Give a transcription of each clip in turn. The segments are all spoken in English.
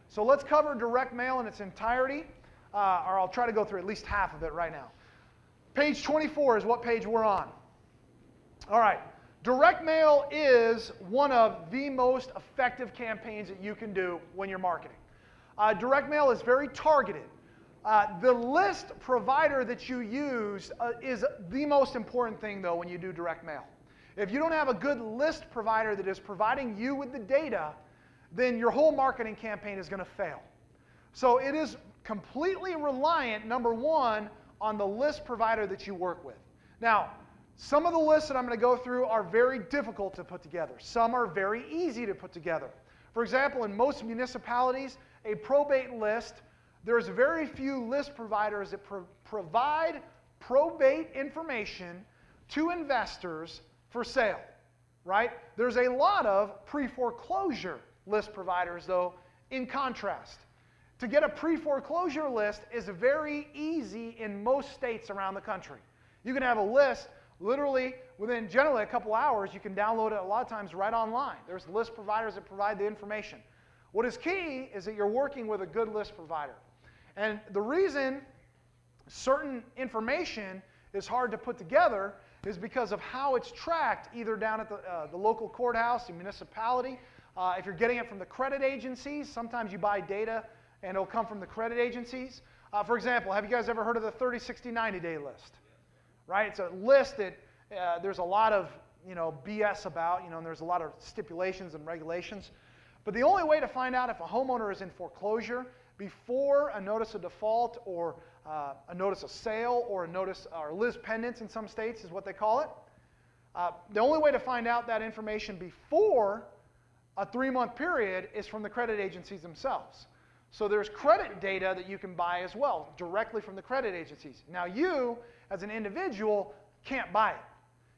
So let's cover direct mail in its entirety, or I'll try to go through at least half of it right now. Page 24 is what page we're on. All right. Direct mail is one of the most effective campaigns that you can do when you're marketing. Direct mail is very targeted. The list provider that you use is the most important thing, though, when you do direct mail. If you don't have a good list provider that is providing you with the data, then your whole marketing campaign is going to fail. So it is completely reliant, number one, on the list provider that you work with. Now, some of the lists that I'm going to go through are very difficult to put together. Some are very easy to put together. For example, in most municipalities, a probate list, there's very few list providers that provide probate information to investors for sale, right? There's a lot of pre-foreclosure list providers, though, in contrast. To get a pre-foreclosure list is very easy in most states around the country. You can have a list literally within generally a couple hours. You can download it a lot of times right online. There's list providers that provide the information. What is key is that you're working with a good list provider. And the reason certain information is hard to put together is because of how it's tracked, either down at the local courthouse, the municipality. If you're getting it from the credit agencies, sometimes you buy data and it'll come from the credit agencies. For example, have you guys ever heard of the 30, 60, 90-day list? Right? It's a list that there's a lot of BS about, and there's a lot of stipulations and regulations. But the only way to find out if a homeowner is in foreclosure before a notice of default or a notice of sale or a notice or lis pendens in some states is what they call it. The only way to find out that information before a 3-month period is from the credit agencies themselves. So there's credit data that you can buy as well, directly from the credit agencies. Now you, as an individual, can't buy it.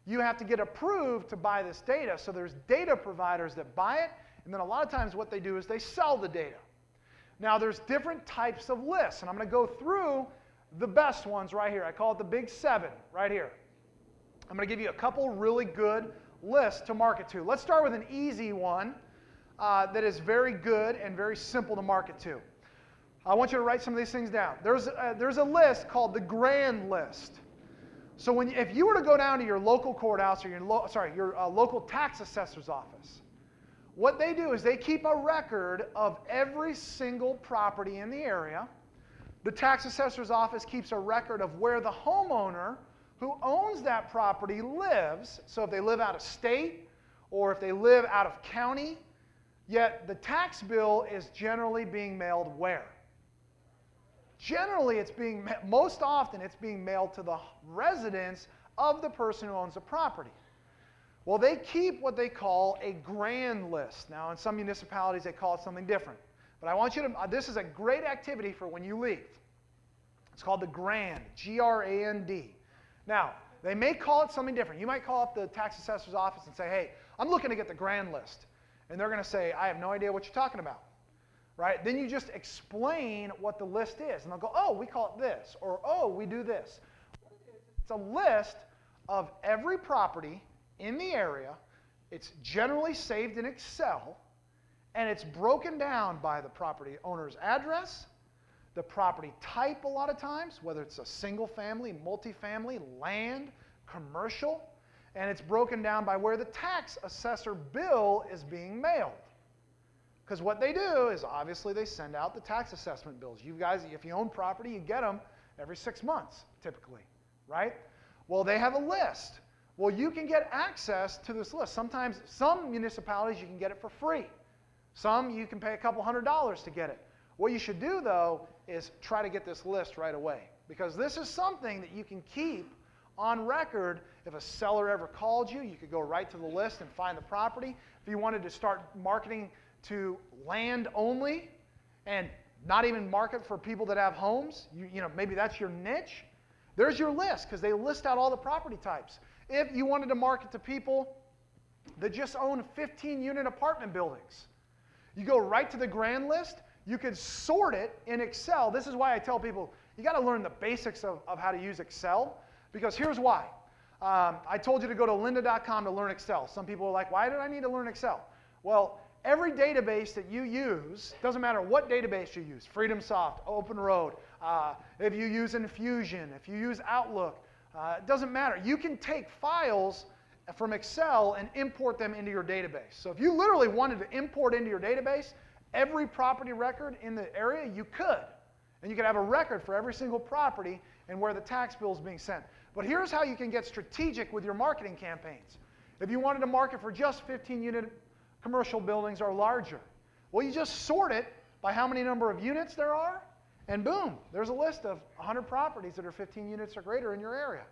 You have to get approved to buy this data. So there's data providers that buy it, and then a lot of times what they do is they sell the data. Now there's different types of lists, and I'm going to go through the best ones right here. I call it the Big 7 right here. I'm going to give you a couple really good lists to market to. Let's start with an easy one that is very good and very simple to market to. I want you to write some of these things down. There's a list called the Grand List. So if you were to go down to your local courthouse or your local tax assessor's office, what they do is they keep a record of every single property in the area. The tax assessor's office keeps a record of where the homeowner who owns that property lives. So if they live out of state or if they live out of county, yet the tax bill is generally being mailed where? Generally, most often it's being mailed to the residence of the person who owns the property. Well, they keep what they call a grand list. Now, in some municipalities, they call it something different. But I want you to, this is a great activity for when you leave. It's called the Grand, G-R-A-N-D. Now, they may call it something different. You might call up the tax assessor's office and say, hey, I'm looking to get the grand list. And they're going to say, I have no idea what you're talking about. Right? Then you just explain what the list is. And they'll go, oh, we call it this. Or, oh, we do this. It's a list of every property in the area. It's generally saved in Excel. And it's broken down by the property owner's address, the property type a lot of times, whether it's a single family, multifamily, land, commercial. And it's broken down by where the tax assessor bill is being mailed. Because what they do is obviously they send out the tax assessment bills. You guys, if you own property, you get them every 6 months, typically, right? Well, they have a list. Well, you can get access to this list. Sometimes, some municipalities, you can get it for free. Some, you can pay a couple $100s to get it. What you should do, though, is try to get this list right away. Because this is something that you can keep on record. If a seller ever called you, you could go right to the list and find the property. If you wanted to start marketing to land only and not even market for people that have homes, maybe that's your niche, there's your list because they list out all the property types. If you wanted to market to people that just own 15-unit apartment buildings, you go right to the grand list. You could sort it in Excel. This is why I tell people, you got to learn the basics of how to use Excel, because here's why. I told you to go to lynda.com to learn Excel. Some people are like, why do I need to learn Excel? Well, every database that you use, doesn't matter what database you use, FreedomSoft, OpenRoad, if you use Infusion, if you use Outlook, it doesn't matter. You can take files from Excel and import them into your database. So if you literally wanted to import into your database every property record in the area, you could. And you could have a record for every single property and where the tax bill is being sent. But here's how you can get strategic with your marketing campaigns. If you wanted to market for just 15-unit commercial buildings or larger, well, you just sort it by how many number of units there are, and boom, there's a list of 100 properties that are 15 units or greater in your area.